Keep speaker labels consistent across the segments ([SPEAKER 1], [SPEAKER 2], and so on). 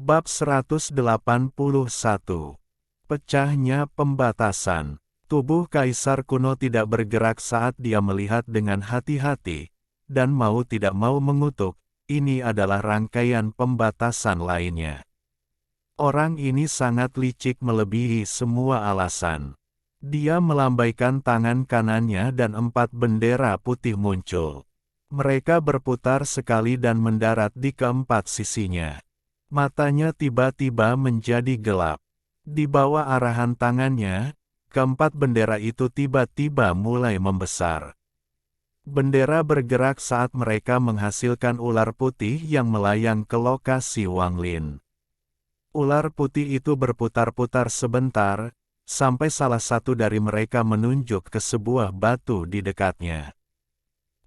[SPEAKER 1] Bab 181. Pecahnya pembatasan. Tubuh kaisar kuno tidak bergerak saat dia melihat dengan hati-hati, dan mau tidak mau mengutuk. Ini adalah rangkaian pembatasan lainnya. Orang ini sangat licik melebihi semua alasan. Dia melambaikan tangan kanannya dan 4 bendera putih muncul. Mereka berputar sekali dan mendarat di keempat sisinya. Matanya tiba-tiba menjadi gelap. Di bawah arahan tangannya, keempat bendera itu tiba-tiba mulai membesar. Bendera bergerak saat mereka menghasilkan ular putih yang melayang ke lokasi Wang Lin. Ular putih itu berputar-putar sebentar, sampai salah satu dari mereka menunjuk ke sebuah batu di dekatnya.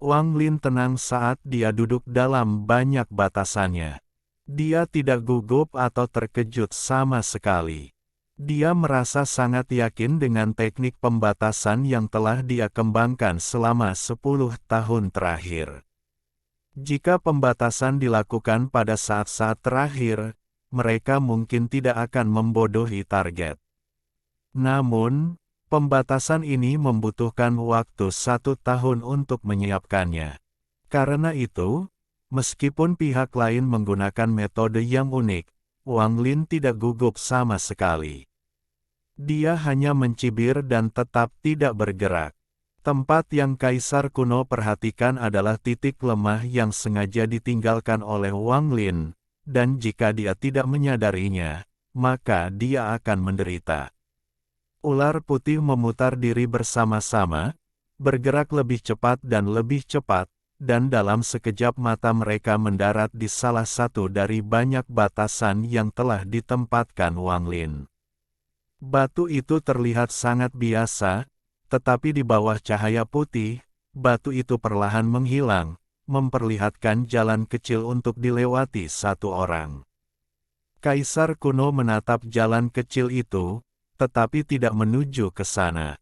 [SPEAKER 1] Wang Lin tenang saat dia duduk dalam banyak batasannya. Dia tidak gugup atau terkejut sama sekali. Dia merasa sangat yakin dengan teknik pembatasan yang telah dia kembangkan selama 10 tahun terakhir. Jika pembatasan dilakukan pada saat-saat terakhir, mereka mungkin tidak akan membodohi target. Namun, pembatasan ini membutuhkan waktu 1 tahun untuk menyiapkannya. Karena itu, meskipun pihak lain menggunakan metode yang unik, Wang Lin tidak gugup sama sekali. Dia hanya mencibir dan tetap tidak bergerak. Tempat yang kaisar kuno perhatikan adalah titik lemah yang sengaja ditinggalkan oleh Wang Lin, dan jika dia tidak menyadarinya, maka dia akan menderita. Ular putih memutar diri bersama-sama, bergerak lebih cepat dan lebih cepat, dan dalam sekejap mata mereka mendarat di salah satu dari banyak batasan yang telah ditempatkan Wang Lin. Batu itu terlihat sangat biasa, tetapi di bawah cahaya putih, batu itu perlahan menghilang, memperlihatkan jalan kecil untuk dilewati satu orang. Kaisar kuno menatap jalan kecil itu, tetapi tidak menuju ke sana.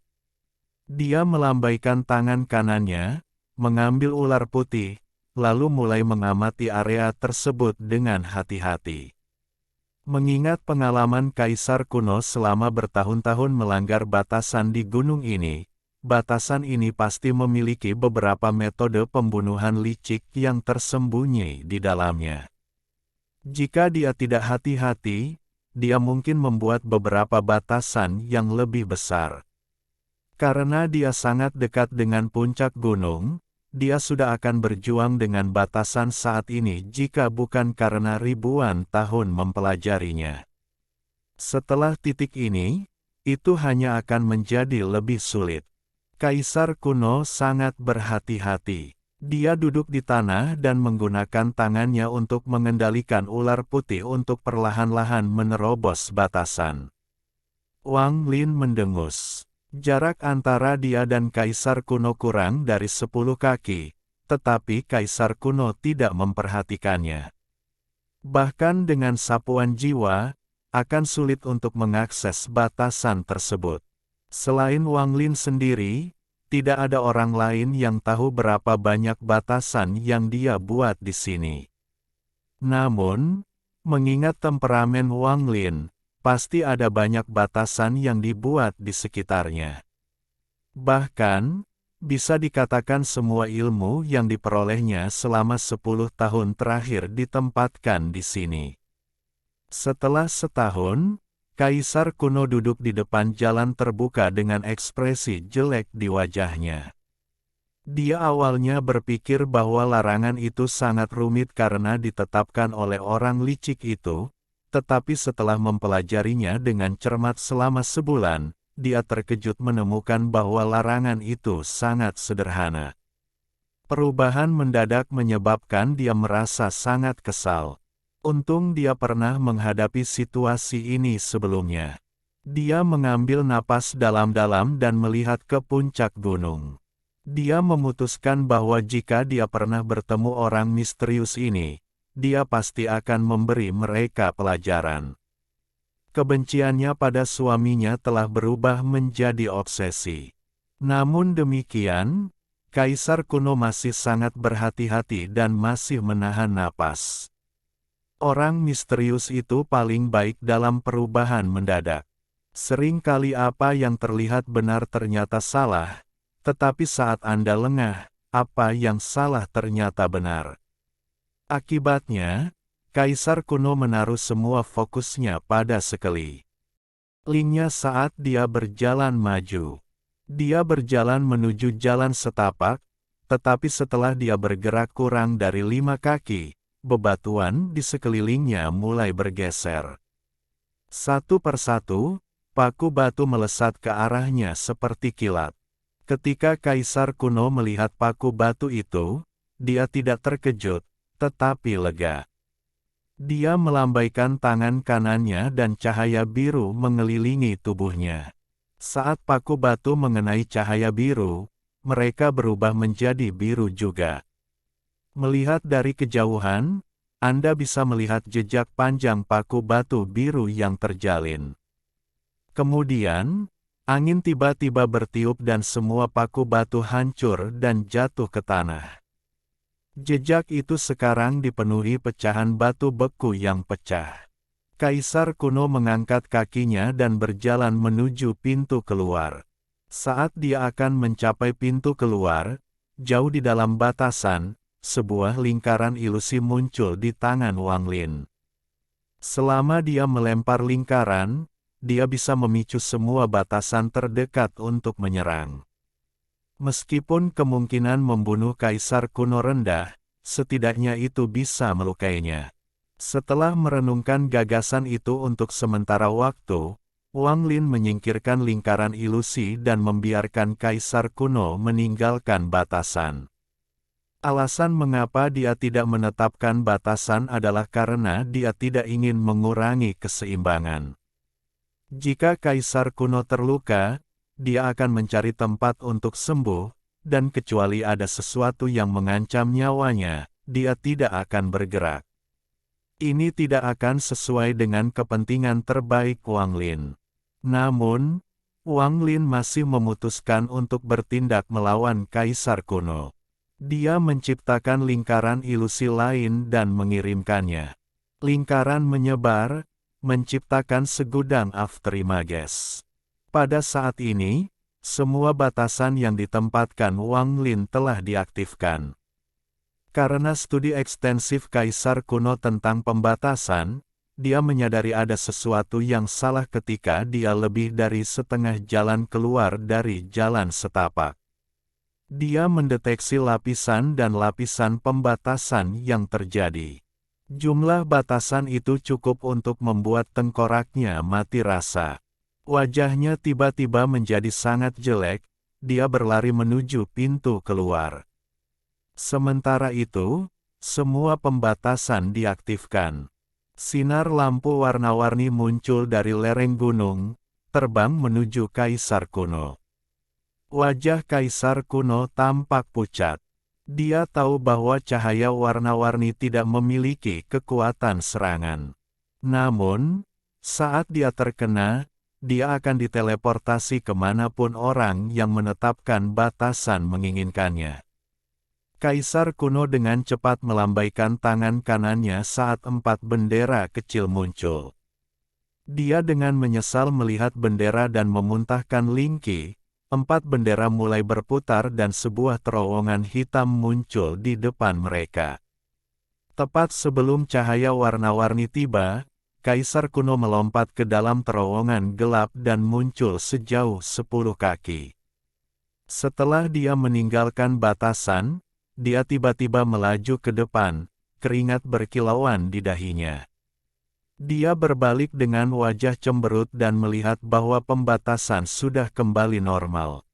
[SPEAKER 1] Dia melambaikan tangan kanannya, mengambil ular putih, lalu mulai mengamati area tersebut dengan hati-hati. Mengingat pengalaman kaisar kuno selama bertahun-tahun melanggar batasan di gunung ini, batasan ini pasti memiliki beberapa metode pembunuhan licik yang tersembunyi di dalamnya. Jika dia tidak hati-hati, dia mungkin membuat beberapa batasan yang lebih besar. Karena dia sangat dekat dengan puncak gunung, dia sudah akan berjuang dengan batasan saat ini jika bukan karena ribuan tahun mempelajarinya. Setelah titik ini, itu hanya akan menjadi lebih sulit. Kaisar kuno sangat berhati-hati. Dia duduk di tanah dan menggunakan tangannya untuk mengendalikan ular putih untuk perlahan-lahan menerobos batasan. Wang Lin mendengus. Jarak antara dia dan kaisar kuno kurang dari 10 kaki, tetapi kaisar kuno tidak memperhatikannya. Bahkan dengan sapuan jiwa, akan sulit untuk mengakses batasan tersebut. Selain Wang Lin sendiri, tidak ada orang lain yang tahu berapa banyak batasan yang dia buat di sini. Namun, mengingat temperamen Wang Lin, pasti ada banyak batasan yang dibuat di sekitarnya. Bahkan, bisa dikatakan semua ilmu yang diperolehnya selama 10 tahun terakhir ditempatkan di sini. Setelah setahun, kaisar kuno duduk di depan jalan terbuka dengan ekspresi jelek di wajahnya. Dia awalnya berpikir bahwa larangan itu sangat rumit karena ditetapkan oleh orang licik itu, tetapi setelah mempelajarinya dengan cermat selama sebulan, dia terkejut menemukan bahwa larangan itu sangat sederhana. Perubahan mendadak menyebabkan dia merasa sangat kesal. Untung dia pernah menghadapi situasi ini sebelumnya. Dia mengambil napas dalam-dalam dan melihat ke puncak gunung. Dia memutuskan bahwa jika dia pernah bertemu orang misterius ini, dia pasti akan memberi mereka pelajaran. Kebenciannya pada suaminya telah berubah menjadi obsesi. Namun demikian, kaisar kuno masih sangat berhati-hati dan masih menahan napas. Orang misterius itu paling baik dalam perubahan mendadak. Sering kali apa yang terlihat benar ternyata salah, tetapi saat Anda lengah, apa yang salah ternyata benar. Akibatnya, Kaisar kuno menaruh semua fokusnya pada sekelilingnya saat dia berjalan maju. Dia berjalan menuju jalan setapak, tetapi setelah dia bergerak kurang dari 5 kaki, bebatuan di sekelilingnya mulai bergeser. Satu persatu, paku batu melesat ke arahnya seperti kilat. Ketika Kaisar kuno melihat paku batu itu, dia tidak terkejut, tetapi lega. Dia melambaikan tangan kanannya dan cahaya biru mengelilingi tubuhnya. Saat paku batu mengenai cahaya biru, mereka berubah menjadi biru juga. Melihat dari kejauhan, Anda bisa melihat jejak panjang paku batu biru yang terjalin. Kemudian, angin tiba-tiba bertiup dan semua paku batu hancur dan jatuh ke tanah. Jejak itu sekarang dipenuhi pecahan batu beku yang pecah. Kaisar kuno mengangkat kakinya dan berjalan menuju pintu keluar. Saat dia akan mencapai pintu keluar, jauh di dalam batasan, sebuah lingkaran ilusi muncul di tangan Wang Lin. Selama dia melempar lingkaran, dia bisa memicu semua batasan terdekat untuk menyerang. Meskipun kemungkinan membunuh Kaisar kuno rendah, setidaknya itu bisa melukainya. Setelah merenungkan gagasan itu untuk sementara waktu, Wang Lin menyingkirkan lingkaran ilusi dan membiarkan Kaisar kuno meninggalkan batasan. Alasan mengapa dia tidak menetapkan batasan adalah karena dia tidak ingin mengurangi keseimbangan. Jika Kaisar kuno terluka, dia akan mencari tempat untuk sembuh, dan kecuali ada sesuatu yang mengancam nyawanya, dia tidak akan bergerak. Ini tidak akan sesuai dengan kepentingan terbaik Wang Lin. Namun, Wang Lin masih memutuskan untuk bertindak melawan Kaisar kuno. Dia menciptakan lingkaran ilusi lain dan mengirimkannya. Lingkaran menyebar, menciptakan segudang afterimages. Pada saat ini, semua batasan yang ditempatkan Wang Lin telah diaktifkan. Karena studi ekstensif Kaisar kuno tentang pembatasan, dia menyadari ada sesuatu yang salah ketika dia lebih dari setengah jalan keluar dari jalan setapak. Dia mendeteksi lapisan dan lapisan pembatasan yang terjadi. Jumlah batasan itu cukup untuk membuat tengkoraknya mati rasa. Wajahnya tiba-tiba menjadi sangat jelek, dia berlari menuju pintu keluar. Sementara itu, semua pembatasan diaktifkan. Sinar lampu warna-warni muncul dari lereng gunung, terbang menuju Kaisar kuno. Wajah Kaisar kuno tampak pucat. Dia tahu bahwa cahaya warna-warni tidak memiliki kekuatan serangan. Namun, saat dia terkena, dia akan diteleportasi kemanapun orang yang menetapkan batasan menginginkannya. Kaisar kuno dengan cepat melambaikan tangan kanannya saat 4 bendera kecil muncul. Dia dengan menyesal melihat bendera dan memuntahkan lingki, 4 bendera mulai berputar dan sebuah terowongan hitam muncul di depan mereka. Tepat sebelum cahaya warna-warni tiba, Kaisar kuno melompat ke dalam terowongan gelap dan muncul sejauh 10 kaki. Setelah dia meninggalkan batasan, dia tiba-tiba melaju ke depan, keringat berkilauan di dahinya. Dia berbalik dengan wajah cemberut dan melihat bahwa pembatasan sudah kembali normal.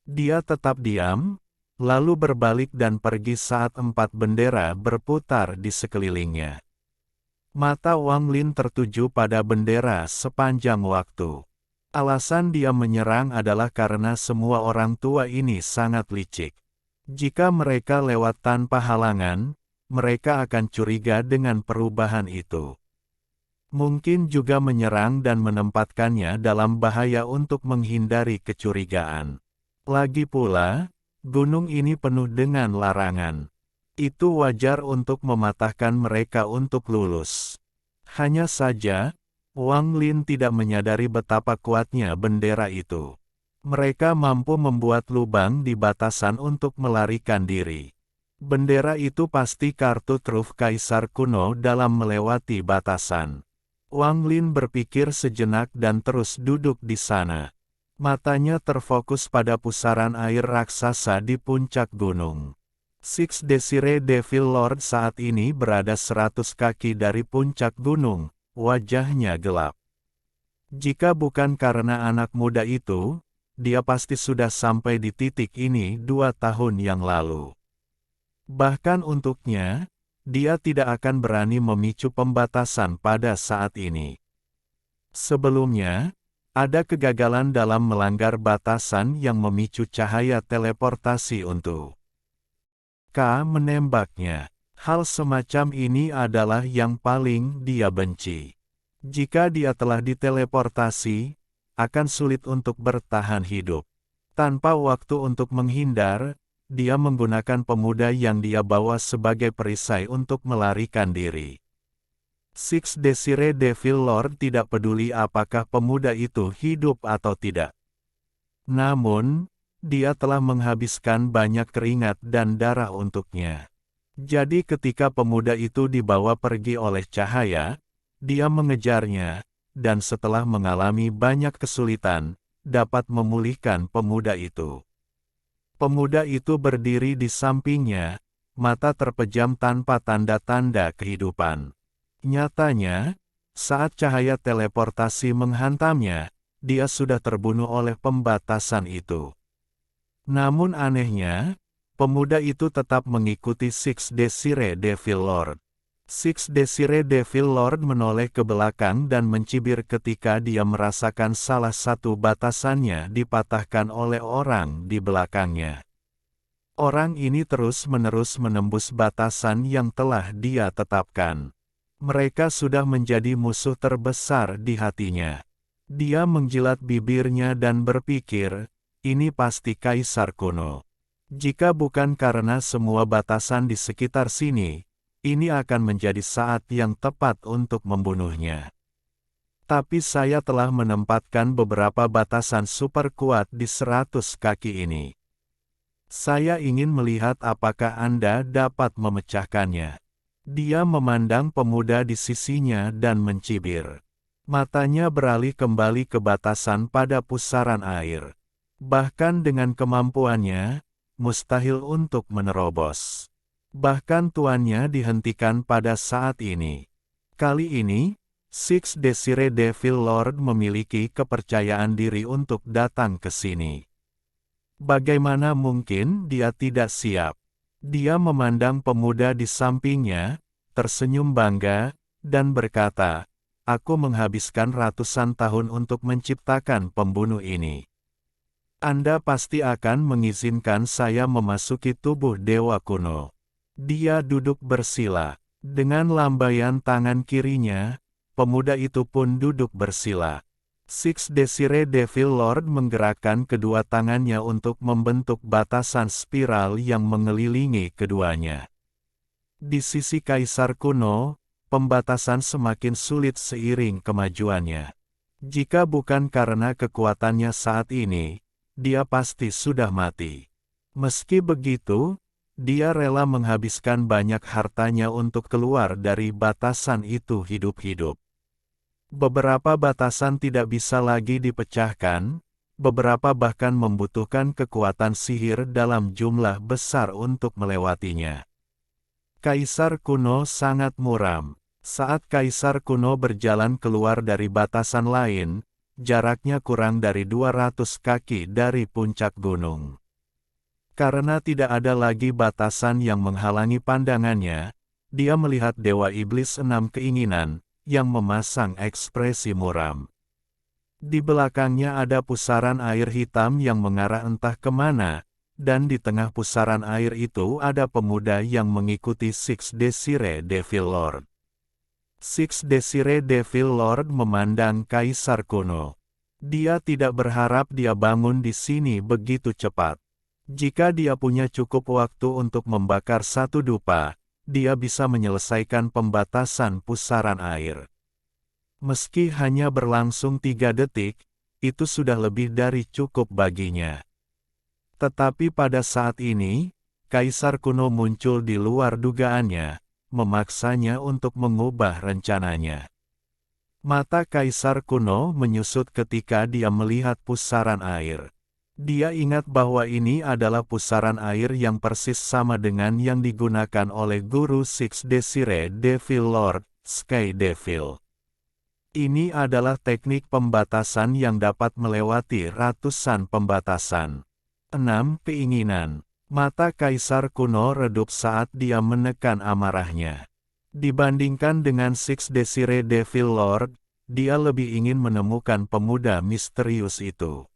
[SPEAKER 1] Dia tetap diam, lalu berbalik dan pergi saat 4 bendera berputar di sekelilingnya. Mata Wang Lin tertuju pada bendera sepanjang waktu. Alasan dia menyerang adalah karena semua orang tua ini sangat licik. Jika mereka lewat tanpa halangan, mereka akan curiga dengan perubahan itu. Mungkin juga menyerang dan menempatkannya dalam bahaya untuk menghindari kecurigaan. Lagi pula, gunung ini penuh dengan larangan. Itu wajar untuk mematahkan mereka untuk lulus. Hanya saja, Wang Lin tidak menyadari betapa kuatnya bendera itu. Mereka mampu membuat lubang di batasan untuk melarikan diri. Bendera itu pasti kartu truf kaisar kuno dalam melewati batasan. Wang Lin berpikir sejenak dan terus duduk di sana. Matanya terfokus pada pusaran air raksasa di puncak gunung. Six Desire Devil Lord saat ini berada 100 kaki dari puncak gunung, wajahnya gelap. Jika bukan karena anak muda itu, dia pasti sudah sampai di titik ini 2 tahun yang lalu. Bahkan untuknya, dia tidak akan berani memicu pembatasan pada saat ini. Sebelumnya, ada kegagalan dalam melanggar batasan yang memicu cahaya teleportasi untuk menembaknya. Hal semacam ini adalah yang paling dia benci. Jika dia telah diteleportasi, akan sulit untuk bertahan hidup. Tanpa waktu untuk menghindar, dia menggunakan pemuda yang dia bawa sebagai perisai untuk melarikan diri. Six Desire Devil Lord tidak peduli apakah pemuda itu hidup atau tidak. Namun, dia telah menghabiskan banyak keringat dan darah untuknya. Jadi ketika pemuda itu dibawa pergi oleh cahaya, dia mengejarnya, dan setelah mengalami banyak kesulitan, dapat memulihkan pemuda itu. Pemuda itu berdiri di sampingnya, mata terpejam tanpa tanda-tanda kehidupan. Nyatanya, saat cahaya teleportasi menghantamnya, dia sudah terbunuh oleh pembatasan itu. Namun anehnya, pemuda itu tetap mengikuti Six Desire Devil Lord. Six Desire Devil Lord menoleh ke belakang dan mencibir ketika dia merasakan salah satu batasannya dipatahkan oleh orang di belakangnya. Orang ini terus-menerus menembus batasan yang telah dia tetapkan. Mereka sudah menjadi musuh terbesar di hatinya. Dia menjilat bibirnya dan berpikir, ini pasti kaisar kuno. Jika bukan karena semua batasan di sekitar sini, ini akan menjadi saat yang tepat untuk membunuhnya. Tapi saya telah menempatkan beberapa batasan super kuat di 100 kaki ini. Saya ingin melihat apakah Anda dapat memecahkannya. Dia memandang pemuda di sisinya dan mencibir. Matanya beralih kembali ke batasan pada pusaran air. Bahkan dengan kemampuannya, mustahil untuk menerobos. Bahkan tuannya dihentikan pada saat ini. Kali ini, Six Desire Devil Lord memiliki kepercayaan diri untuk datang ke sini. Bagaimana mungkin dia tidak siap? Dia memandang pemuda di sampingnya, tersenyum bangga, dan berkata, "Aku menghabiskan ratusan tahun untuk menciptakan pembunuh ini. Anda pasti akan mengizinkan saya memasuki tubuh dewa kuno." Dia duduk bersila. Dengan lambaian tangan kirinya, pemuda itu pun duduk bersila. Six Desire Devil Lord menggerakkan kedua tangannya untuk membentuk batasan spiral yang mengelilingi keduanya. Di sisi kaisar kuno, pembatasan semakin sulit seiring kemajuannya. Jika bukan karena kekuatannya saat ini, dia pasti sudah mati. Meski begitu, dia rela menghabiskan banyak hartanya untuk keluar dari batasan itu hidup-hidup. Beberapa batasan tidak bisa lagi dipecahkan, beberapa bahkan membutuhkan kekuatan sihir dalam jumlah besar untuk melewatinya. Kaisar kuno sangat muram. Saat kaisar kuno berjalan keluar dari batasan lain, jaraknya kurang dari 200 kaki dari puncak gunung. Karena tidak ada lagi batasan yang menghalangi pandangannya, dia melihat Dewa Iblis 6 keinginan, yang memasang ekspresi muram. Di belakangnya ada pusaran air hitam yang mengarah entah kemana, dan di tengah pusaran air itu ada pemuda yang mengikuti Six Desire Devil Lord. Six Desire Devil Lord memandang kaisar kuno. Dia tidak berharap dia bangun di sini begitu cepat. Jika dia punya cukup waktu untuk membakar satu dupa, dia bisa menyelesaikan pembatasan pusaran air. Meski hanya berlangsung 3 detik, itu sudah lebih dari cukup baginya. Tetapi pada saat ini, Kaisar kuno muncul di luar dugaannya, memaksanya untuk mengubah rencananya. Mata Kaisar kuno menyusut ketika dia melihat pusaran air. Dia ingat bahwa ini adalah pusaran air yang persis sama dengan yang digunakan oleh Guru Six Desire Devil Lord, Sky Devil. Ini adalah teknik pembatasan yang dapat melewati ratusan pembatasan. 6. Keinginan. Mata Kaisar kuno redup saat dia menekan amarahnya. Dibandingkan dengan Six Desire Devil Lord, dia lebih ingin menemukan pemuda misterius itu.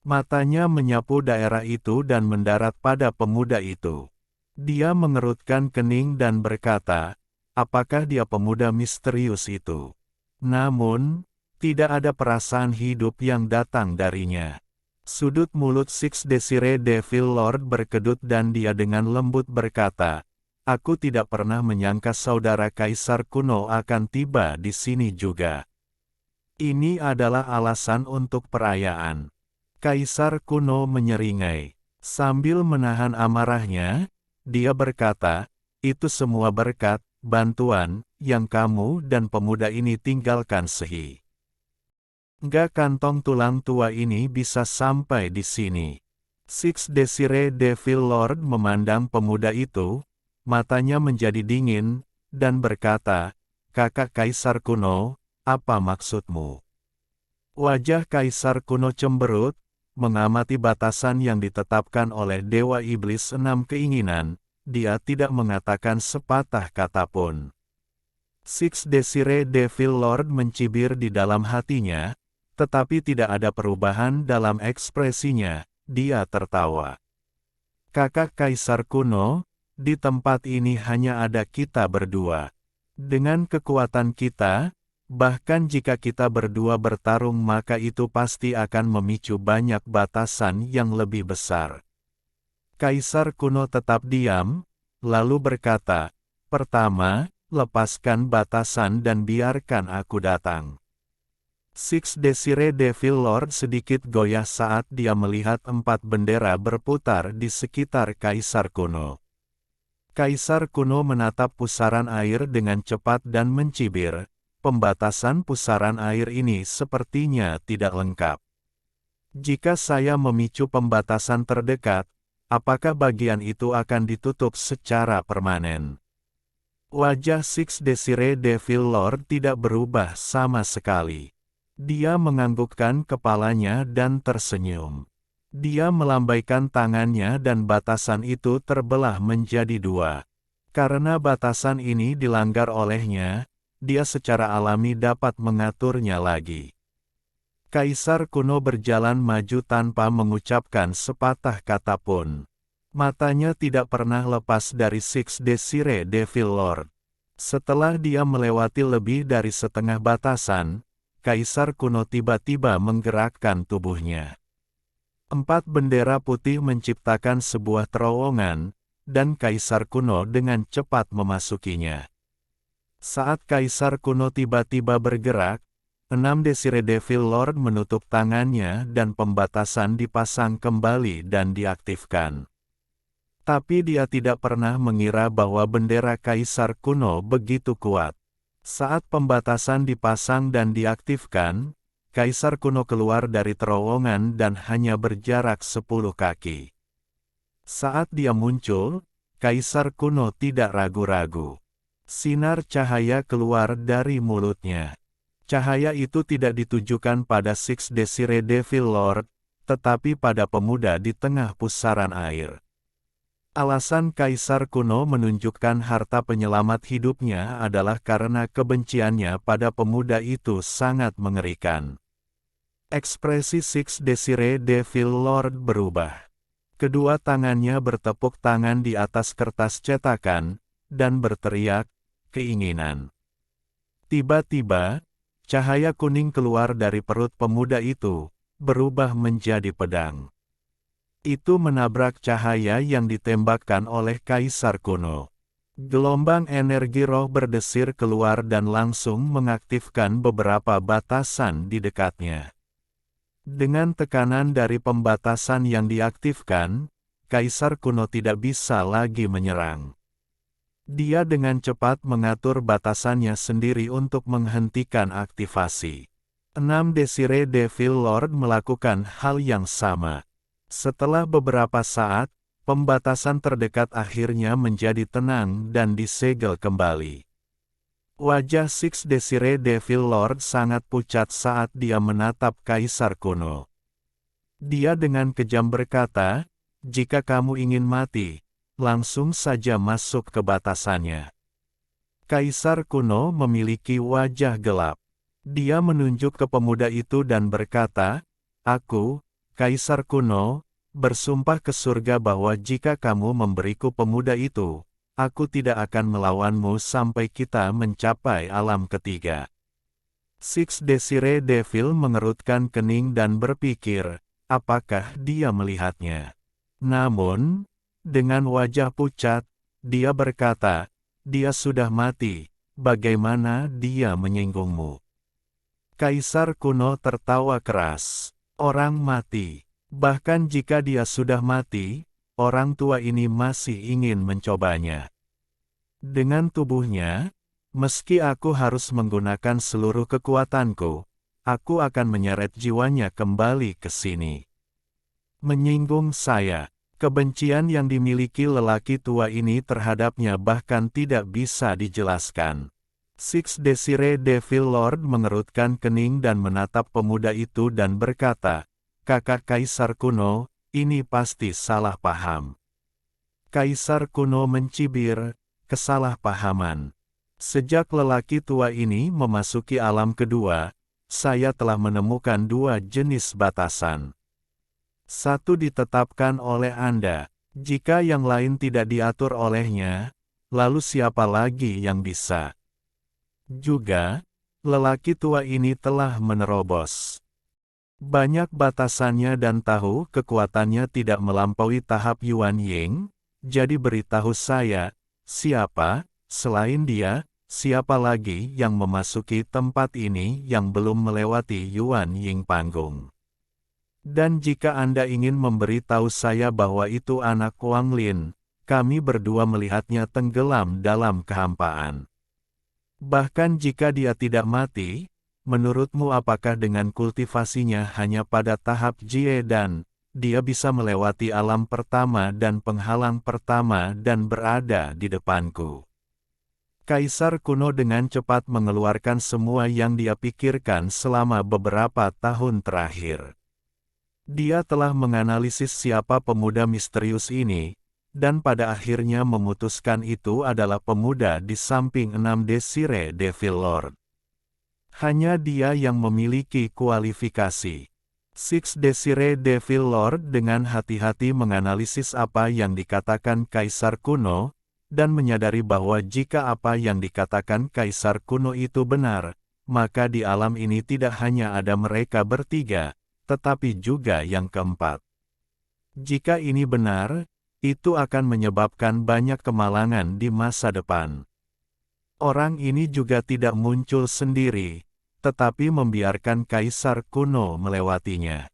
[SPEAKER 1] Matanya menyapu daerah itu dan mendarat pada pemuda itu. Dia mengerutkan kening dan berkata, apakah dia pemuda misterius itu? Namun, tidak ada perasaan hidup yang datang darinya. Sudut mulut Six Desire Devil Lord berkedut dan dia dengan lembut berkata, aku tidak pernah menyangka saudara Kaisar kuno akan tiba di sini juga. Ini adalah alasan untuk perayaan. Kaisar kuno menyeringai. Sambil menahan amarahnya, dia berkata, itu semua berkat, bantuan, yang kamu dan pemuda ini tinggalkan sehingga kantong tulang tua ini bisa sampai di sini. Six Desire Devil Lord memandang pemuda itu, matanya menjadi dingin, dan berkata, kakak Kaisar kuno, apa maksudmu? Wajah Kaisar kuno cemberut, mengamati batasan yang ditetapkan oleh Dewa Iblis 6 keinginan, dia tidak mengatakan sepatah kata pun. Six Desire Devil Lord mencibir di dalam hatinya, tetapi tidak ada perubahan dalam ekspresinya, dia tertawa. Kakak Kaisar kuno, di tempat ini hanya ada kita berdua. Dengan kekuatan kita, bahkan jika kita berdua bertarung maka itu pasti akan memicu banyak batasan yang lebih besar. Kaisar kuno tetap diam, lalu berkata, pertama, lepaskan batasan dan biarkan aku datang. Six Desire Devil Lord sedikit goyah saat dia melihat 4 bendera berputar di sekitar Kaisar kuno. Kaisar kuno menatap pusaran air dengan cepat dan mencibir. Pembatasan pusaran air ini sepertinya tidak lengkap. Jika saya memicu pembatasan terdekat, apakah bagian itu akan ditutup secara permanen? Wajah Six Desire Devil Lord tidak berubah sama sekali. Dia menganggukkan kepalanya dan tersenyum. Dia melambaikan tangannya dan batasan itu terbelah menjadi 2. Karena batasan ini dilanggar olehnya, dia secara alami dapat mengaturnya lagi. Kaisar kuno berjalan maju tanpa mengucapkan sepatah kata pun. Matanya tidak pernah lepas dari Six Desire Devil Lord. Setelah dia melewati lebih dari setengah batasan, Kaisar kuno tiba-tiba menggerakkan tubuhnya. 4 bendera putih menciptakan sebuah terowongan, dan Kaisar kuno dengan cepat memasukinya. Saat Kaisar kuno tiba-tiba bergerak, 6 Desire Devil Lord menutup tangannya dan pembatasan dipasang kembali dan diaktifkan. Tapi dia tidak pernah mengira bahwa bendera Kaisar kuno begitu kuat. Saat pembatasan dipasang dan diaktifkan, Kaisar kuno keluar dari terowongan dan hanya berjarak 10 kaki. Saat dia muncul, Kaisar kuno tidak ragu-ragu. Sinar cahaya keluar dari mulutnya. Cahaya itu tidak ditujukan pada Six Desire Devil Lord, tetapi pada pemuda di tengah pusaran air. Alasan Kaisar kuno menunjukkan harta penyelamat hidupnya adalah karena kebenciannya pada pemuda itu sangat mengerikan. Ekspresi Six Desire Devil Lord berubah. Kedua tangannya bertepuk tangan di atas kertas cetakan, dan berteriak, keinginan. Tiba-tiba, cahaya kuning keluar dari perut pemuda itu, berubah menjadi pedang. Itu menabrak cahaya yang ditembakkan oleh Kaisar kuno. Gelombang energi roh berdesir keluar dan langsung mengaktifkan beberapa batasan di dekatnya. Dengan tekanan dari pembatasan yang diaktifkan, Kaisar kuno tidak bisa lagi menyerang. Dia dengan cepat mengatur batasannya sendiri untuk menghentikan aktivasi. 6 Desire Devil Lord melakukan hal yang sama. Setelah beberapa saat, pembatasan terdekat akhirnya menjadi tenang dan disegel kembali. Wajah Six Desire Devil Lord sangat pucat saat dia menatap Kaisar kuno. Dia dengan kejam berkata, "Jika kamu ingin mati, langsung saja masuk ke batasannya." Kaisar kuno memiliki wajah gelap. Dia menunjuk ke pemuda itu dan berkata, "Aku, Kaisar kuno, bersumpah ke surga bahwa jika kamu memberiku pemuda itu, aku tidak akan melawanmu sampai kita mencapai alam ketiga." Six Desire Devil mengerutkan kening dan berpikir, apakah dia melihatnya. Namun, dengan wajah pucat, dia berkata, "Dia sudah mati, bagaimana dia menyinggungmu?" Kaisar kuno tertawa keras. "Orang mati. Bahkan jika dia sudah mati, orang tua ini masih ingin mencobanya. Dengan tubuhnya, meski aku harus menggunakan seluruh kekuatanku, aku akan menyeret jiwanya kembali ke sini." Menyinggung saya. Kebencian yang dimiliki lelaki tua ini terhadapnya bahkan tidak bisa dijelaskan. Six Desire Devil Lord mengerutkan kening dan menatap pemuda itu dan berkata, "Kakak Kaisar kuno, ini pasti salah paham." Kaisar kuno mencibir, "Kesalahpahaman. Sejak lelaki tua ini memasuki alam kedua, saya telah menemukan 2 jenis batasan. Satu ditetapkan oleh Anda. Jika yang lain tidak diatur olehnya, lalu siapa lagi yang bisa?" Juga, lelaki tua ini telah menerobos banyak batasannya dan tahu kekuatannya tidak melampaui tahap Yuan Ying, jadi beritahu saya, siapa, selain dia, siapa lagi yang memasuki tempat ini yang belum melewati Yuan Ying panggung. Dan jika Anda ingin memberitahu saya bahwa itu anak Wang Lin, kami berdua melihatnya tenggelam dalam kehampaan. Bahkan jika dia tidak mati, menurutmu apakah dengan kultivasinya hanya pada tahap Jie dan dia bisa melewati alam pertama dan penghalang pertama dan berada di depanku?" Kaisar kuno dengan cepat mengeluarkan semua yang dia pikirkan selama beberapa tahun terakhir. Dia telah menganalisis siapa pemuda misterius ini, dan pada akhirnya memutuskan itu adalah pemuda di samping 6 Desire Devil Lord. Hanya dia yang memiliki kualifikasi. Six Desire Devil Lord dengan hati-hati menganalisis apa yang dikatakan Kaisar kuno, dan menyadari bahwa jika apa yang dikatakan Kaisar kuno itu benar, maka di alam ini tidak hanya ada mereka bertiga, tetapi juga yang keempat. Jika ini benar, itu akan menyebabkan banyak kemalangan di masa depan. Orang ini juga tidak muncul sendiri, tetapi membiarkan Kaisar kuno melewatinya.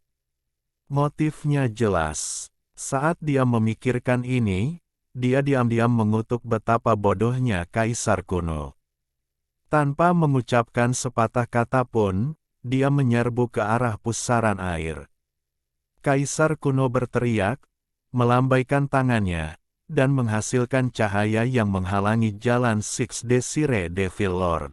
[SPEAKER 1] Motifnya jelas. Saat dia memikirkan ini, dia diam-diam mengutuk betapa bodohnya Kaisar kuno. Tanpa mengucapkan sepatah kata pun, dia menyerbu ke arah pusaran air. Kaisar kuno berteriak, melambaikan tangannya, dan menghasilkan cahaya yang menghalangi jalan Six Desire Devil Lord.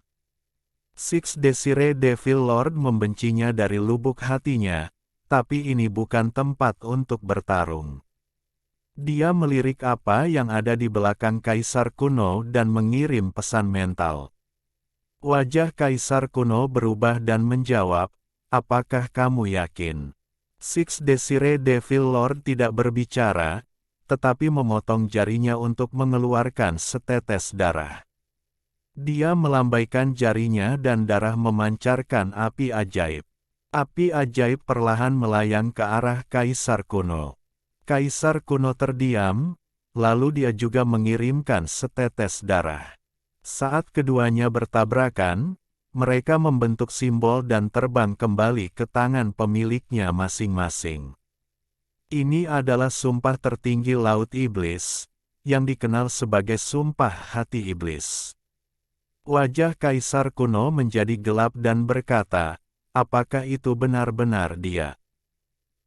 [SPEAKER 1] Six Desire Devil Lord membencinya dari lubuk hatinya, tapi ini bukan tempat untuk bertarung. Dia melirik apa yang ada di belakang Kaisar kuno dan mengirim pesan mental. Wajah Kaisar kuno berubah dan menjawab, "Apakah kamu yakin?" Six Desire Devil Lord tidak berbicara, tetapi memotong jarinya untuk mengeluarkan setetes darah. Dia melambaikan jarinya dan darah memancarkan api ajaib. Api ajaib perlahan melayang ke arah Kaisar kuno. Kaisar kuno terdiam, lalu dia juga mengirimkan setetes darah. Saat keduanya bertabrakan, mereka membentuk simbol dan terbang kembali ke tangan pemiliknya masing-masing. Ini adalah sumpah tertinggi Laut Iblis, yang dikenal sebagai Sumpah Hati Iblis. Wajah Kaisar kuno menjadi gelap dan berkata, apakah itu benar-benar dia?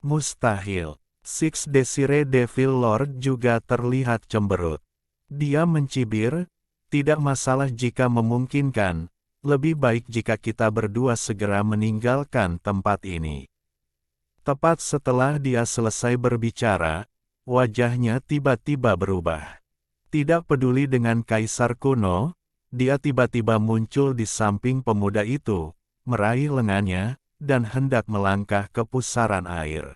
[SPEAKER 1] Mustahil. Six Desire Devil Lord juga terlihat cemberut. Dia mencibir, tidak masalah jika memungkinkan, lebih baik jika kita berdua segera meninggalkan tempat ini. Tepat setelah dia selesai berbicara, wajahnya tiba-tiba berubah. Tidak peduli dengan Kaisar kuno, dia tiba-tiba muncul di samping pemuda itu, meraih lengannya, dan hendak melangkah ke pusaran air.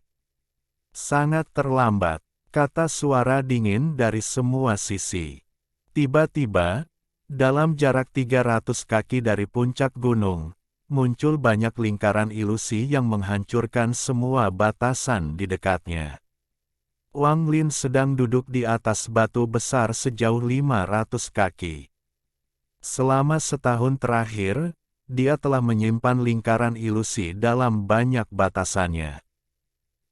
[SPEAKER 1] Sangat terlambat, kata suara dingin dari semua sisi. Tiba-tiba, dalam jarak 300 kaki dari puncak gunung, muncul banyak lingkaran ilusi yang menghancurkan semua batasan di dekatnya. Wang Lin sedang duduk di atas batu besar sejauh 500 kaki. Selama setahun terakhir, dia telah menyimpan lingkaran ilusi dalam banyak batasannya.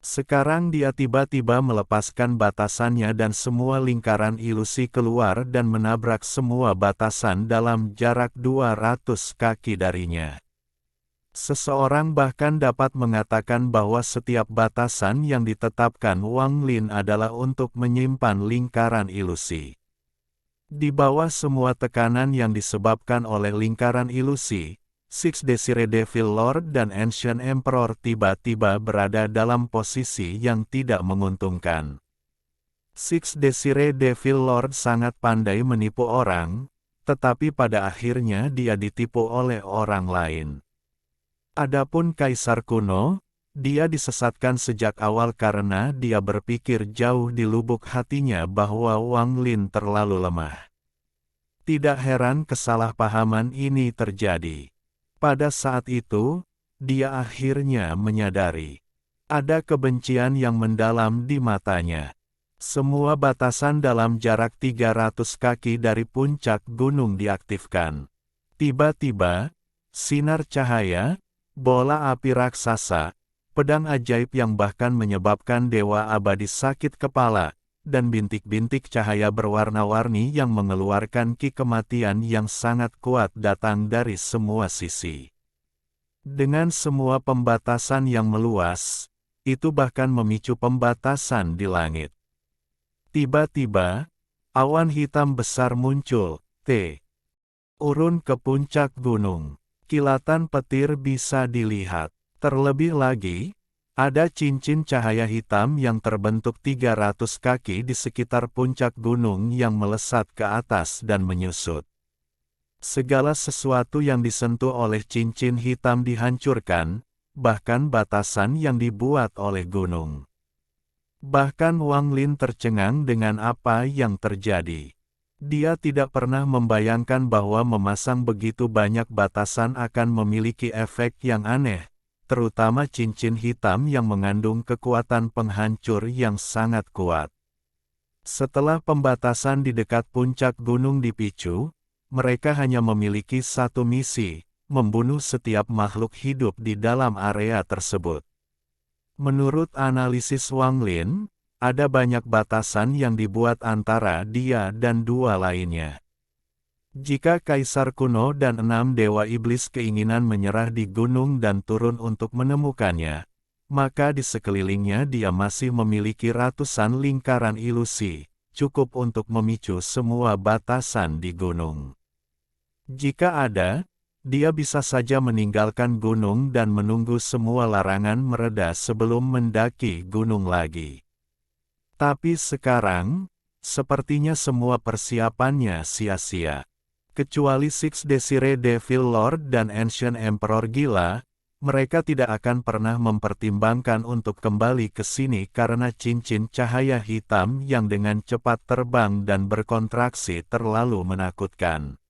[SPEAKER 1] Sekarang dia tiba-tiba melepaskan batasannya dan semua lingkaran ilusi keluar dan menabrak semua batasan dalam jarak 200 kaki darinya. Seseorang bahkan dapat mengatakan bahwa setiap batasan yang ditetapkan Wang Lin adalah untuk menyimpan lingkaran ilusi. Di bawah semua tekanan yang disebabkan oleh lingkaran ilusi, Six Desire Devil Lord dan Ancient Emperor tiba-tiba berada dalam posisi yang tidak menguntungkan. Six Desire Devil Lord sangat pandai menipu orang, tetapi pada akhirnya dia ditipu oleh orang lain. Adapun Kaisar kuno, dia disesatkan sejak awal karena dia berpikir jauh di lubuk hatinya bahwa Wang Lin terlalu lemah. Tidak heran kesalahpahaman ini terjadi. Pada saat itu, dia akhirnya menyadari. Ada kebencian yang mendalam di matanya. Semua batasan dalam jarak 300 kaki dari puncak gunung diaktifkan. Tiba-tiba, sinar cahaya, bola api raksasa, pedang ajaib yang bahkan menyebabkan Dewa Abadi sakit kepala, dan bintik-bintik cahaya berwarna-warni yang mengeluarkan ki kematian yang sangat kuat datang dari semua sisi. Dengan semua pembatasan yang meluas, itu bahkan memicu pembatasan di langit. Tiba-tiba, awan hitam besar muncul, urun ke puncak gunung. Kilatan petir bisa dilihat. Terlebih lagi, ada cincin cahaya hitam yang terbentuk 300 kaki di sekitar puncak gunung yang melesat ke atas dan menyusut. Segala sesuatu yang disentuh oleh cincin hitam dihancurkan, bahkan batasan yang dibuat oleh gunung. Bahkan Wang Lin tercengang dengan apa yang terjadi. Dia tidak pernah membayangkan bahwa memasang begitu banyak batasan akan memiliki efek yang aneh, terutama cincin hitam yang mengandung kekuatan penghancur yang sangat kuat. Setelah pembatasan di dekat puncak gunung dipicu, mereka hanya memiliki satu misi, membunuh setiap makhluk hidup di dalam area tersebut. Menurut analisis Wang Lin, ada banyak batasan yang dibuat antara dia dan dua lainnya. Jika Kaisar kuno dan 6 Dewa Iblis keinginan menyerah di gunung dan turun untuk menemukannya, maka di sekelilingnya dia masih memiliki ratusan lingkaran ilusi, cukup untuk memicu semua batasan di gunung. Jika ada, dia bisa saja meninggalkan gunung dan menunggu semua larangan mereda sebelum mendaki gunung lagi. Tapi sekarang, sepertinya semua persiapannya sia-sia. Kecuali Six Desire Devil Lord dan Ancient Emperor gila, mereka tidak akan pernah mempertimbangkan untuk kembali ke sini karena cincin cahaya hitam yang dengan cepat terbang dan berkontraksi terlalu menakutkan.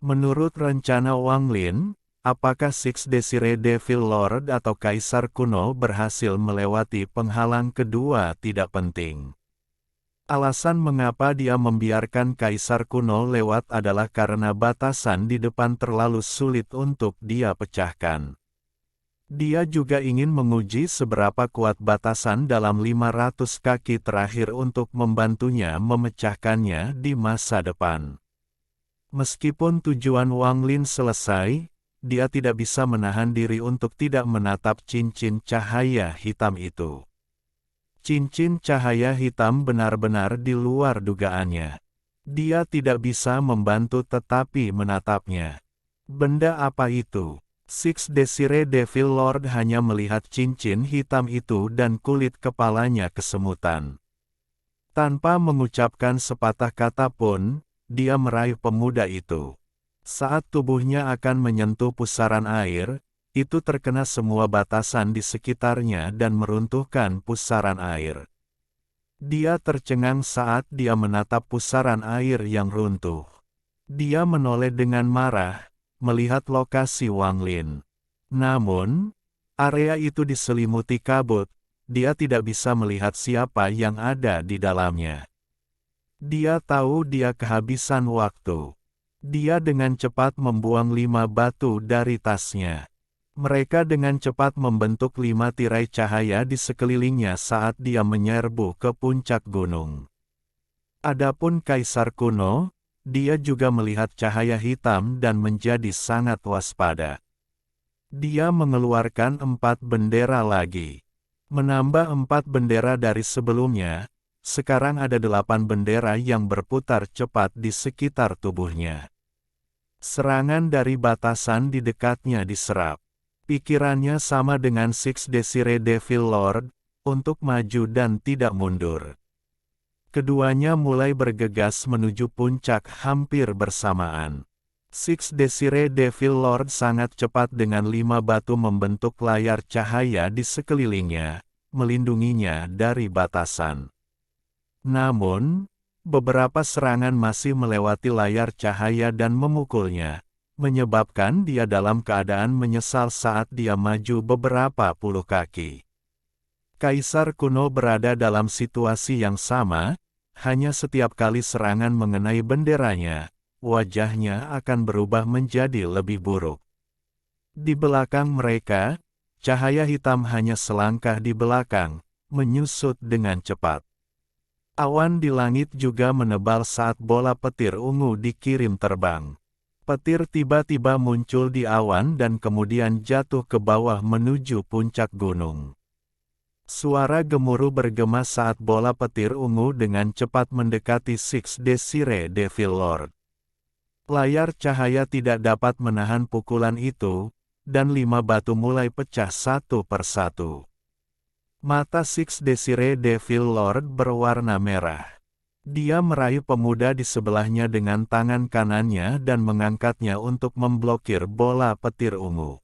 [SPEAKER 1] Menurut rencana Wang Lin, apakah Six Desire Devil Lord atau Kaisar Kuno berhasil melewati penghalang kedua tidak penting. Alasan mengapa dia membiarkan Kaisar Kuno lewat adalah karena batasan di depan terlalu sulit untuk dia pecahkan. Dia juga ingin menguji seberapa kuat batasan dalam 500 kaki terakhir untuk membantunya memecahkannya di masa depan. Meskipun tujuan Wang Lin selesai, dia tidak bisa menahan diri untuk tidak menatap cincin cahaya hitam itu. Cincin cahaya hitam benar-benar di luar dugaannya. Dia tidak bisa membantu tetapi menatapnya. Benda apa itu? Six Desire Devil Lord hanya melihat cincin hitam itu dan kulit kepalanya kesemutan. Tanpa mengucapkan sepatah kata pun, dia meraih pemuda itu. Saat tubuhnya akan menyentuh pusaran air, itu terkena semua batasan di sekitarnya dan meruntuhkan pusaran air. Dia tercengang saat dia menatap pusaran air yang runtuh. Dia menoleh dengan marah, melihat lokasi Wang Lin. Namun, area itu diselimuti kabut, dia tidak bisa melihat siapa yang ada di dalamnya. Dia tahu dia kehabisan waktu. Dia dengan cepat membuang 5 batu dari tasnya. Mereka dengan cepat membentuk 5 tirai cahaya di sekelilingnya saat dia menyerbu ke puncak gunung. Adapun Kaisar Kuno, dia juga melihat cahaya hitam dan menjadi sangat waspada. Dia mengeluarkan 4 bendera lagi. Menambah 4 bendera dari sebelumnya, sekarang ada 8 bendera yang berputar cepat di sekitar tubuhnya. Serangan dari batasan di dekatnya diserap. Pikirannya sama dengan Six Desire Devil Lord, untuk maju dan tidak mundur. Keduanya mulai bergegas menuju puncak hampir bersamaan. Six Desire Devil Lord sangat cepat dengan 5 batu membentuk layar cahaya di sekelilingnya, melindunginya dari batasan. Namun, beberapa serangan masih melewati layar cahaya dan memukulnya, menyebabkan dia dalam keadaan menyesal saat dia maju beberapa puluh kaki. Kaisar Kuno berada dalam situasi yang sama, hanya setiap kali serangan mengenai benderanya, wajahnya akan berubah menjadi lebih buruk. Di belakang mereka, cahaya hitam hanya selangkah di belakang, menyusut dengan cepat. Awan di langit juga menebal saat bola petir ungu dikirim terbang. Petir tiba-tiba muncul di awan dan kemudian jatuh ke bawah menuju puncak gunung. Suara gemuruh bergema saat bola petir ungu dengan cepat mendekati Six Desire Devil Lord. Layar cahaya tidak dapat menahan pukulan itu, dan 5 batu mulai pecah satu persatu. Mata Six Desire Devil Lord berwarna merah. Dia meraih pemuda di sebelahnya dengan tangan kanannya dan mengangkatnya untuk memblokir bola petir ungu.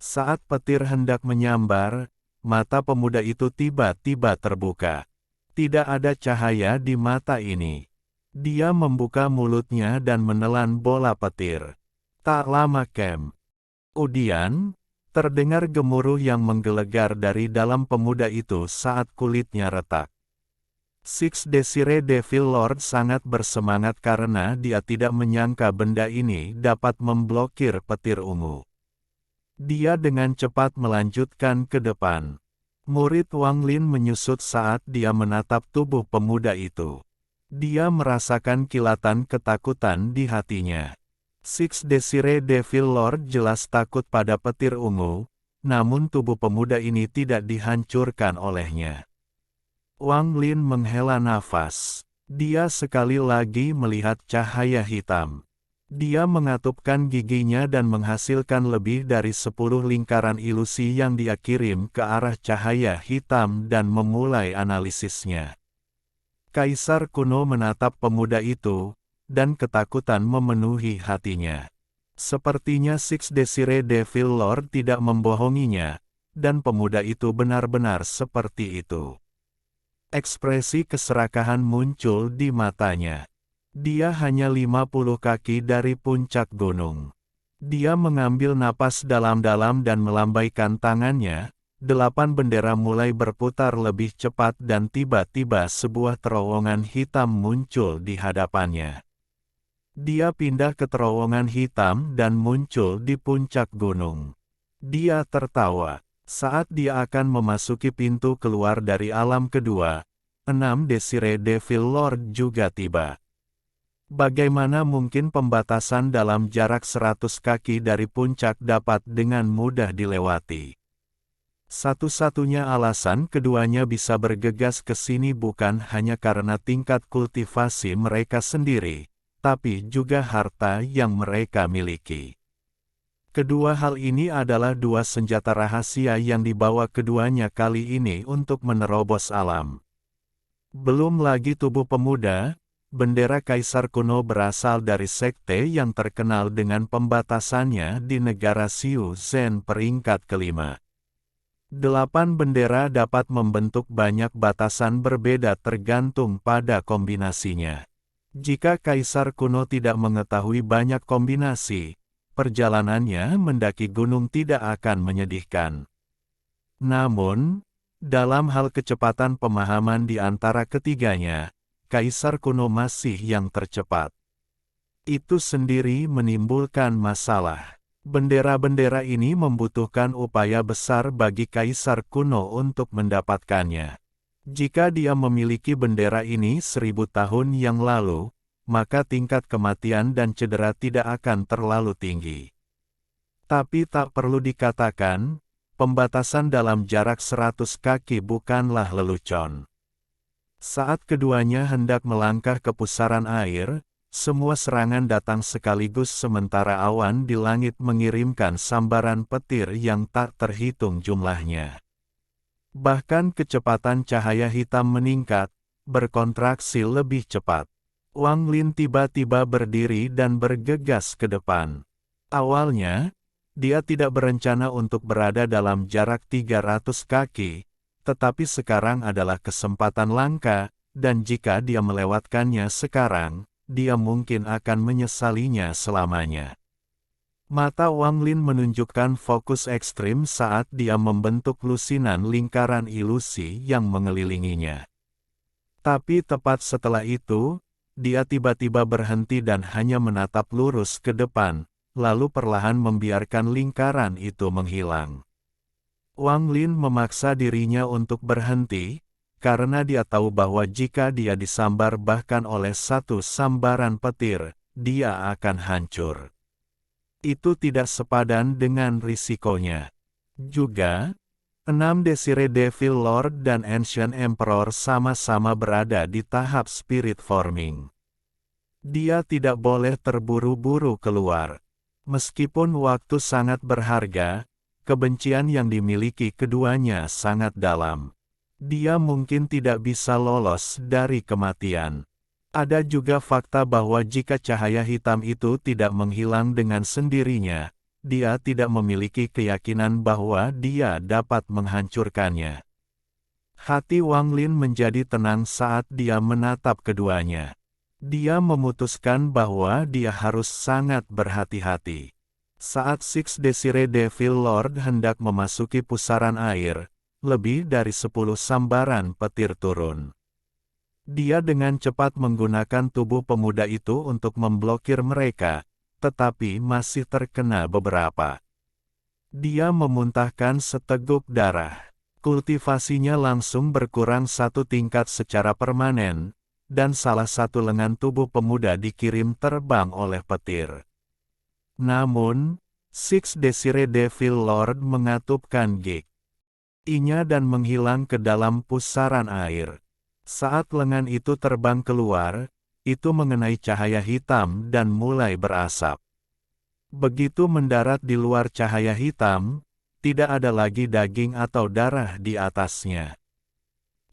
[SPEAKER 1] Saat petir hendak menyambar, mata pemuda itu tiba-tiba terbuka. Tidak ada cahaya di mata ini. Dia membuka mulutnya dan menelan bola petir. Tak lama kemudian, terdengar gemuruh yang menggelegar dari dalam pemuda itu saat kulitnya retak. Six Desire Devil Lord sangat bersemangat karena dia tidak menyangka benda ini dapat memblokir petir ungu. Dia dengan cepat melanjutkan ke depan. Murid Wang Lin menyusut saat dia menatap tubuh pemuda itu. Dia merasakan kilatan ketakutan di hatinya. Six Desire Devil Lord jelas takut pada petir ungu, namun tubuh pemuda ini tidak dihancurkan olehnya. Wang Lin menghela nafas. Dia sekali lagi melihat cahaya hitam. Dia mengatupkan giginya dan menghasilkan lebih dari 10 lingkaran ilusi yang dia kirim ke arah cahaya hitam dan memulai analisisnya. Kaisar Kuno menatap pemuda itu, dan ketakutan memenuhi hatinya. Sepertinya Six Desire Devil Lord tidak membohonginya, dan pemuda itu benar-benar seperti itu. Ekspresi keserakahan muncul di matanya. Dia hanya 50 kaki dari puncak gunung. Dia mengambil napas dalam-dalam dan melambaikan tangannya. 8 bendera mulai berputar lebih cepat dan tiba-tiba sebuah terowongan hitam muncul di hadapannya. Dia pindah ke terowongan hitam dan muncul di puncak gunung. Dia tertawa. Saat dia akan memasuki pintu keluar dari alam kedua, 6 Desire Devil Lord juga tiba. Bagaimana mungkin pembatasan dalam jarak 100 kaki dari puncak dapat dengan mudah dilewati? Satu-satunya alasan keduanya bisa bergegas ke sini bukan hanya karena tingkat kultivasi mereka sendiri, tapi juga harta yang mereka miliki. Kedua hal ini adalah dua senjata rahasia yang dibawa keduanya kali ini untuk menerobos alam. Belum lagi tubuh pemuda, bendera kaisar kuno berasal dari sekte yang terkenal dengan pembatasannya di negara Xiu Zhen peringkat kelima. 8 bendera dapat membentuk banyak batasan berbeda tergantung pada kombinasinya. Jika kaisar kuno tidak mengetahui banyak kombinasi, perjalanannya mendaki gunung tidak akan menyedihkan. Namun, dalam hal kecepatan pemahaman di antara ketiganya, kaisar kuno masih yang tercepat. Itu sendiri menimbulkan masalah. Bendera-bendera ini membutuhkan upaya besar bagi kaisar kuno untuk mendapatkannya. Jika dia memiliki bendera ini 1000 tahun yang lalu, maka tingkat kematian dan cedera tidak akan terlalu tinggi. Tapi tak perlu dikatakan, pembatasan dalam jarak 100 kaki bukanlah lelucon. Saat keduanya hendak melangkah ke pusaran air, semua serangan datang sekaligus sementara awan di langit mengirimkan sambaran petir yang tak terhitung jumlahnya. Bahkan kecepatan cahaya hitam meningkat, berkontraksi lebih cepat. Wang Lin tiba-tiba berdiri dan bergegas ke depan. Awalnya, dia tidak berencana untuk berada dalam jarak 300 kaki, tetapi sekarang adalah kesempatan langka, dan jika dia melewatkannya sekarang, dia mungkin akan menyesalinya selamanya. Mata Wang Lin menunjukkan fokus ekstrim saat dia membentuk lusinan lingkaran ilusi yang mengelilinginya. Tapi tepat setelah itu, dia tiba-tiba berhenti dan hanya menatap lurus ke depan, lalu perlahan membiarkan lingkaran itu menghilang. Wang Lin memaksa dirinya untuk berhenti, karena dia tahu bahwa jika dia disambar bahkan oleh satu sambaran petir, dia akan hancur. Itu tidak sepadan dengan risikonya. Juga, 6 Desire Devil Lord dan Ancient Emperor sama-sama berada di tahap spirit forming. Dia tidak boleh terburu-buru keluar. Meskipun waktu sangat berharga, kebencian yang dimiliki keduanya sangat dalam. Dia mungkin tidak bisa lolos dari kematian. Ada juga fakta bahwa jika cahaya hitam itu tidak menghilang dengan sendirinya, dia tidak memiliki keyakinan bahwa dia dapat menghancurkannya. Hati Wang Lin menjadi tenang saat dia menatap keduanya. Dia memutuskan bahwa dia harus sangat berhati-hati. Saat Six Desire Devil Lord hendak memasuki pusaran air, lebih dari 10 sambaran petir turun. Dia dengan cepat menggunakan tubuh pemuda itu untuk memblokir mereka, tetapi masih terkena beberapa. Dia memuntahkan seteguk darah. Kultivasinya langsung berkurang 1 tingkat secara permanen, dan salah satu lengan tubuh pemuda dikirim terbang oleh petir. Namun, Six Desire Devil Lord mengatupkan giginya dan menghilang ke dalam pusaran air. Saat lengan itu terbang keluar, itu mengenai cahaya hitam dan mulai berasap. Begitu mendarat di luar cahaya hitam, tidak ada lagi daging atau darah di atasnya.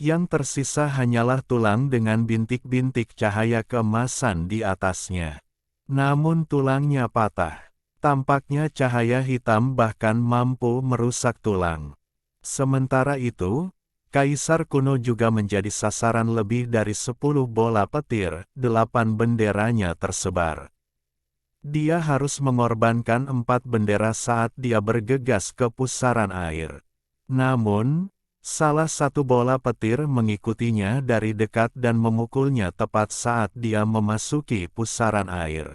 [SPEAKER 1] Yang tersisa hanyalah tulang dengan bintik-bintik cahaya keemasan di atasnya. Namun tulangnya patah. Tampaknya cahaya hitam bahkan mampu merusak tulang. Sementara itu, Kaisar kuno juga menjadi sasaran lebih dari 10 bola petir, 8 benderanya tersebar. Dia harus mengorbankan 4 bendera saat dia bergegas ke pusaran air. Namun, salah satu bola petir mengikutinya dari dekat dan memukulnya tepat saat dia memasuki pusaran air.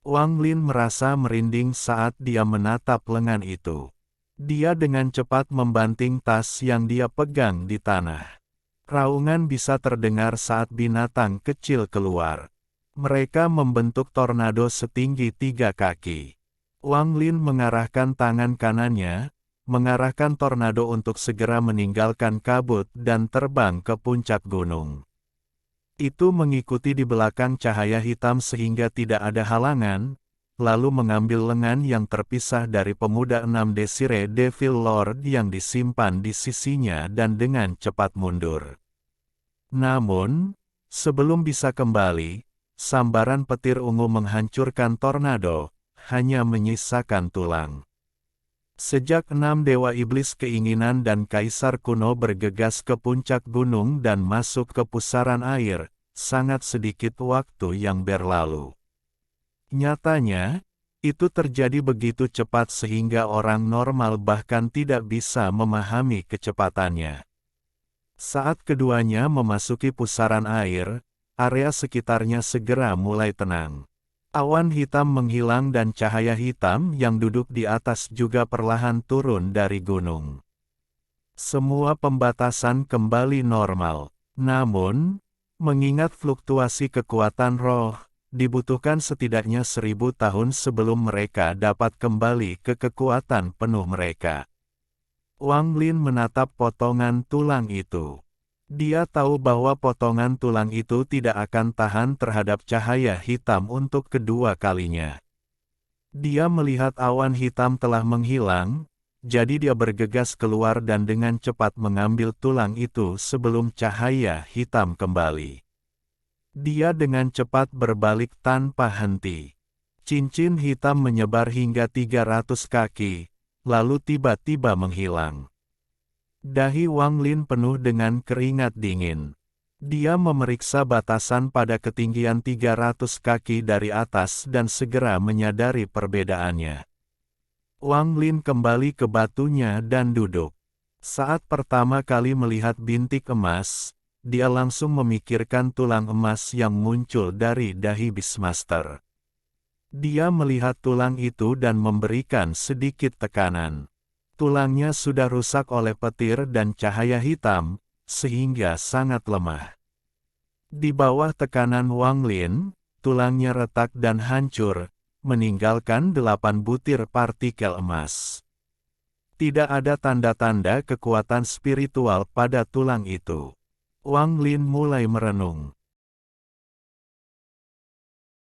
[SPEAKER 1] Wang Lin merasa merinding saat dia menatap lengan itu. Dia dengan cepat membanting tas yang dia pegang di tanah. Raungan bisa terdengar saat binatang kecil keluar. Mereka membentuk tornado setinggi 3 kaki. Wang Lin mengarahkan tangan kanannya, mengarahkan tornado untuk segera meninggalkan kabut dan terbang ke puncak gunung. Itu mengikuti di belakang cahaya hitam sehingga tidak ada halangan, lalu mengambil lengan yang terpisah dari pemuda 6 Desire Devil Lord yang disimpan di sisinya dan dengan cepat mundur. Namun, sebelum bisa kembali, sambaran petir ungu menghancurkan tornado, hanya menyisakan tulang. Sejak 6 dewa iblis keinginan dan kaisar kuno bergegas ke puncak gunung dan masuk ke pusaran air, sangat sedikit waktu yang berlalu. Nyatanya, itu terjadi begitu cepat sehingga orang normal bahkan tidak bisa memahami kecepatannya. Saat keduanya memasuki pusaran air, area sekitarnya segera mulai tenang. Awan hitam menghilang dan cahaya hitam yang duduk di atas juga perlahan turun dari gunung. Semua pembatasan kembali normal. Namun, mengingat fluktuasi kekuatan roh, dibutuhkan setidaknya 1000 tahun sebelum mereka dapat kembali ke kekuatan penuh mereka. Wang Lin menatap potongan tulang itu. Dia tahu bahwa potongan tulang itu tidak akan tahan terhadap cahaya hitam untuk kedua kalinya. Dia melihat awan hitam telah menghilang, jadi dia bergegas keluar dan dengan cepat mengambil tulang itu sebelum cahaya hitam kembali. Dia dengan cepat berbalik tanpa henti. Cincin hitam menyebar hingga 300 kaki, lalu tiba-tiba menghilang. Dahi Wang Lin penuh dengan keringat dingin. Dia memeriksa batasan pada ketinggian 300 kaki dari atas dan segera menyadari perbedaannya. Wang Lin kembali ke batunya dan duduk. Saat pertama kali melihat bintik emas, dia langsung memikirkan tulang emas yang muncul dari dahi Beastmaster. Dia melihat tulang itu dan memberikan sedikit tekanan. Tulangnya sudah rusak oleh petir dan cahaya hitam, sehingga sangat lemah. Di bawah tekanan Wang Lin, tulangnya retak dan hancur, meninggalkan 8 butir partikel emas. Tidak ada tanda-tanda kekuatan spiritual pada tulang itu. Wang Lin mulai merenung.